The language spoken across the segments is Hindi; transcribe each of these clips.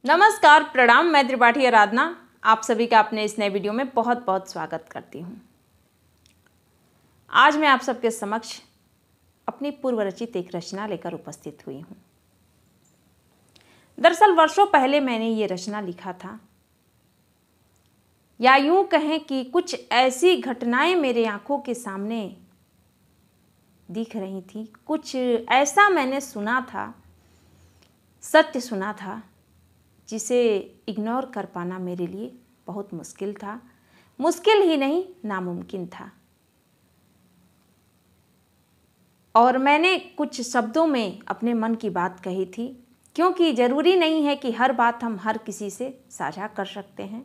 नमस्कार, प्रणाम। मैं त्रिपाठी आराधना आप सभी का अपने इस नए वीडियो में बहुत बहुत स्वागत करती हूँ। आज मैं आप सबके समक्ष अपनी पूर्व रचित एक रचना लेकर उपस्थित हुई हूँ। दरअसल वर्षों पहले मैंने ये रचना लिखा था, या यूं कहें कि कुछ ऐसी घटनाएं मेरे आंखों के सामने दिख रही थी, कुछ ऐसा मैंने सुना था, सत्य सुना था, जिसे इग्नोर कर पाना मेरे लिए बहुत मुश्किल था। मुश्किल ही नहीं, नामुमकिन था। और मैंने कुछ शब्दों में अपने मन की बात कही थी, क्योंकि ज़रूरी नहीं है कि हर बात हम हर किसी से साझा कर सकते हैं।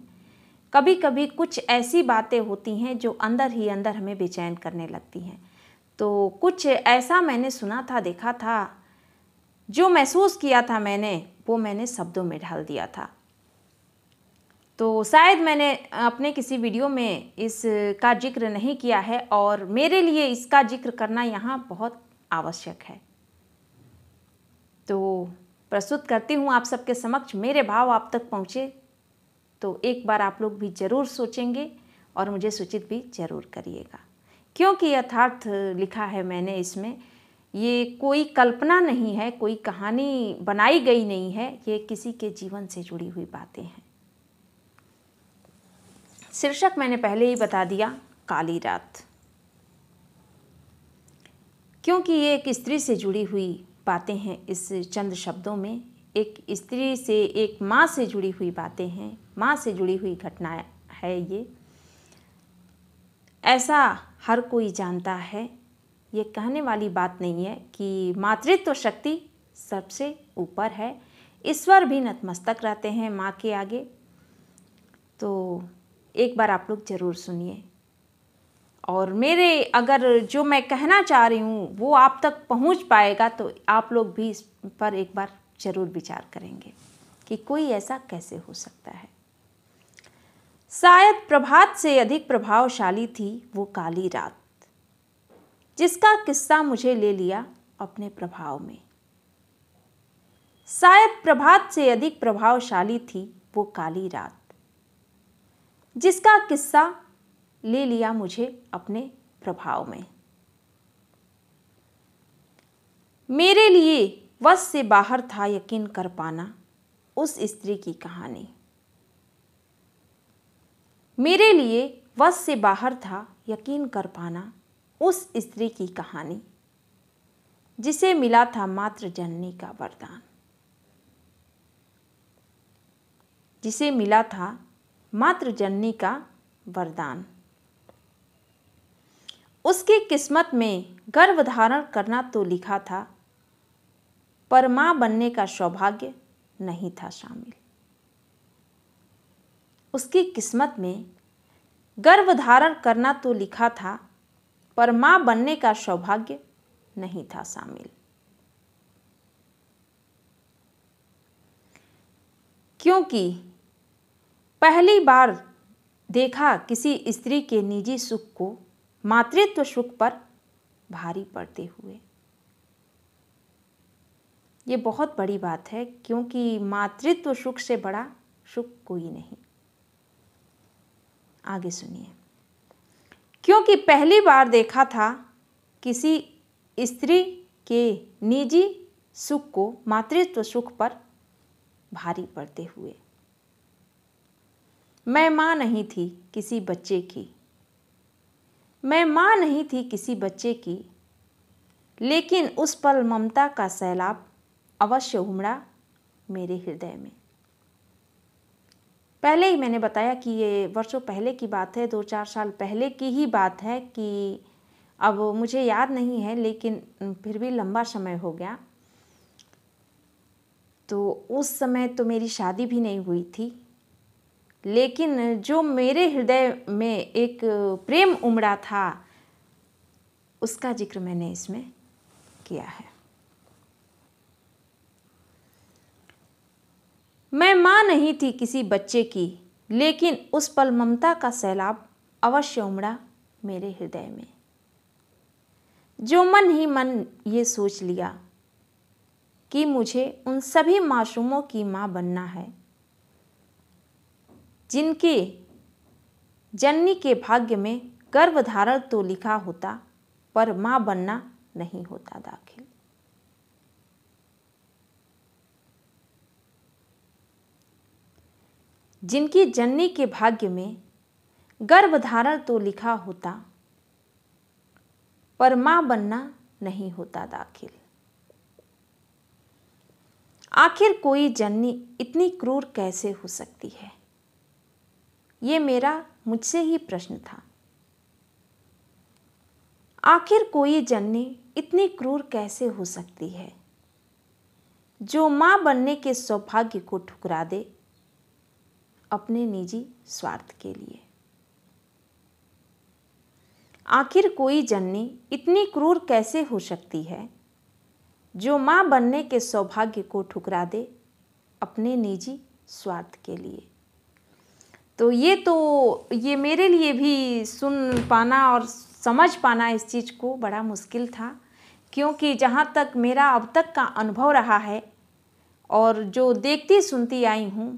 कभी कभी कुछ ऐसी बातें होती हैं जो अंदर ही अंदर हमें बेचैन करने लगती हैं। तो कुछ ऐसा मैंने सुना था, देखा था, जो महसूस किया था मैंने, वो मैंने शब्दों में ढाल दिया था। तो शायद मैंने अपने किसी वीडियो में इसका जिक्र नहीं किया है, और मेरे लिए इसका जिक्र करना यहाँ बहुत आवश्यक है। तो प्रस्तुत करती हूँ आप सबके समक्ष। मेरे भाव आप तक पहुँचे तो एक बार आप लोग भी ज़रूर सोचेंगे और मुझे सूचित भी ज़रूर करिएगा, क्योंकि यथार्थ लिखा है मैंने इसमें। ये कोई कल्पना नहीं है, कोई कहानी बनाई गई नहीं है, ये किसी के जीवन से जुड़ी हुई बातें हैं। शीर्षक मैंने पहले ही बता दिया, काली रात। क्योंकि ये एक स्त्री से जुड़ी हुई बातें हैं। इस चंद शब्दों में एक स्त्री से, एक माँ से जुड़ी हुई बातें हैं, माँ से जुड़ी हुई घटना है ये। ऐसा हर कोई जानता है, ये कहने वाली बात नहीं है कि मातृत्व शक्ति सबसे ऊपर है। ईश्वर भी नतमस्तक रहते हैं माँ के आगे। तो एक बार आप लोग ज़रूर सुनिए, और मेरे अगर जो मैं कहना चाह रही हूँ वो आप तक पहुँच पाएगा तो आप लोग भी इस पर एक बार ज़रूर विचार करेंगे कि कोई ऐसा कैसे हो सकता है। शायद प्रभात से अधिक प्रभावशाली थी वो काली रात, जिसका किस्सा मुझे ले लिया अपने प्रभाव में। शायद प्रभात से अधिक प्रभावशाली थी वो काली रात, जिसका किस्सा ले लिया मुझे अपने प्रभाव में। मेरे लिए वश से बाहर था यकीन कर पाना उस स्त्री की कहानी। मेरे लिए वश से बाहर था यकीन कर पाना उस स्त्री की कहानी, जिसे मिला था मातृ जननी का वरदान, जिसे मिला था मातृ जननी का वरदान। उसकी किस्मत में गर्भ धारण करना तो लिखा था, पर मां बनने का सौभाग्य नहीं था शामिल। उसकी किस्मत में गर्भ धारण करना तो लिखा था, पर मां बनने का सौभाग्य नहीं था शामिल। क्योंकि पहली बार देखा किसी स्त्री के निजी सुख को मातृत्व सुख पर भारी पड़ते हुए। ये बहुत बड़ी बात है, क्योंकि मातृत्व सुख से बड़ा सुख कोई नहीं। आगे सुनिए। क्योंकि पहली बार देखा था किसी स्त्री के निजी सुख को मातृत्व सुख पर भारी पड़ते हुए। मैं माँ नहीं थी किसी बच्चे की, मैं माँ नहीं थी किसी बच्चे की, लेकिन उस पल ममता का सैलाब अवश्य उमड़ा मेरे हृदय में। पहले ही मैंने बताया कि ये वर्षों पहले की बात है, 2-4 साल पहले की ही बात है, कि अब मुझे याद नहीं है, लेकिन फिर भी लंबा समय हो गया। तो उस समय तो मेरी शादी भी नहीं हुई थी, लेकिन जो मेरे हृदय में एक प्रेम उमड़ा था, उसका जिक्र मैंने इसमें किया है। मैं माँ नहीं थी किसी बच्चे की, लेकिन उस पल ममता का सैलाब अवश्य उमड़ा मेरे हृदय में। जो मन ही मन ये सोच लिया कि मुझे उन सभी मासूमों की माँ बनना है, जिनके जननी के भाग्य में गर्भधारण तो लिखा होता, पर माँ बनना नहीं होता दाखिल। जिनकी जननी के भाग्य में गर्भधारण तो लिखा होता, पर माँ बनना नहीं होता दाखिल। आखिर कोई जननी इतनी क्रूर कैसे हो सकती है, ये मेरा मुझसे ही प्रश्न था। आखिर कोई जननी इतनी क्रूर कैसे हो सकती है, जो माँ बनने के सौभाग्य को ठुकरा दे अपने निजी स्वार्थ के लिए। आखिर कोई जननी इतनी क्रूर कैसे हो सकती है, जो माँ बनने के सौभाग्य को ठुकरा दे अपने निजी स्वार्थ के लिए। तो ये मेरे लिए भी सुन पाना और समझ पाना इस चीज़ को बड़ा मुश्किल था, क्योंकि जहाँ तक मेरा अब तक का अनुभव रहा है और जो देखती सुनती आई हूँ,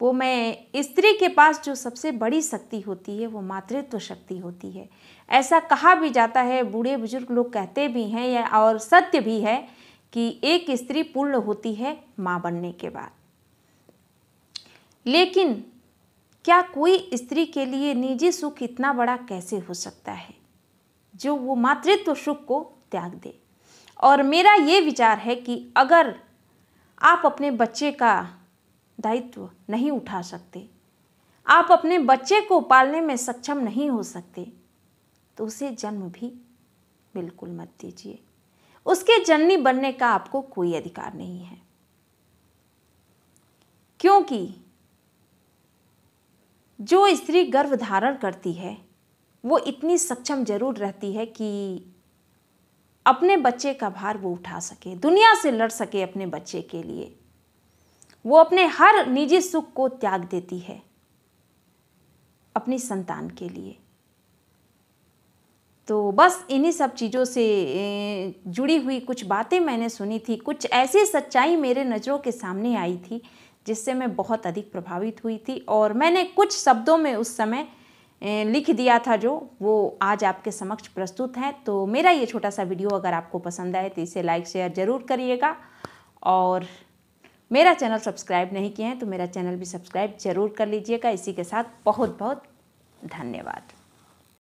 वो मैं स्त्री के पास जो सबसे बड़ी शक्ति होती है वो मातृत्व शक्ति होती है। ऐसा कहा भी जाता है, बूढ़े बुजुर्ग लोग कहते भी हैं और सत्य भी है कि एक स्त्री पूर्ण होती है माँ बनने के बाद। लेकिन क्या कोई स्त्री के लिए निजी सुख इतना बड़ा कैसे हो सकता है, जो वो मातृत्व सुख को त्याग दे। और मेरा ये विचार है कि अगर आप अपने बच्चे का दायित्व नहीं उठा सकते, आप अपने बच्चे को पालने में सक्षम नहीं हो सकते, तो उसे जन्म भी बिल्कुल मत दीजिए। उसके जननी बनने का आपको कोई अधिकार नहीं है, क्योंकि जो स्त्री गर्भ धारण करती है वो इतनी सक्षम जरूर रहती है कि अपने बच्चे का भार वो उठा सके, दुनिया से लड़ सके अपने बच्चे के लिए। वो अपने हर निजी सुख को त्याग देती है अपनी संतान के लिए। तो बस इन्हीं सब चीज़ों से जुड़ी हुई कुछ बातें मैंने सुनी थी, कुछ ऐसी सच्चाई मेरे नज़रों के सामने आई थी जिससे मैं बहुत अधिक प्रभावित हुई थी, और मैंने कुछ शब्दों में उस समय लिख दिया था जो वो आज आपके समक्ष प्रस्तुत है। तो मेरा ये छोटा सा वीडियो अगर आपको पसंद आए तो इसे लाइक शेयर ज़रूर करिएगा, और मेरा चैनल सब्सक्राइब नहीं किए हैं तो मेरा चैनल भी सब्सक्राइब ज़रूर कर लीजिएगा। इसी के साथ बहुत बहुत धन्यवाद।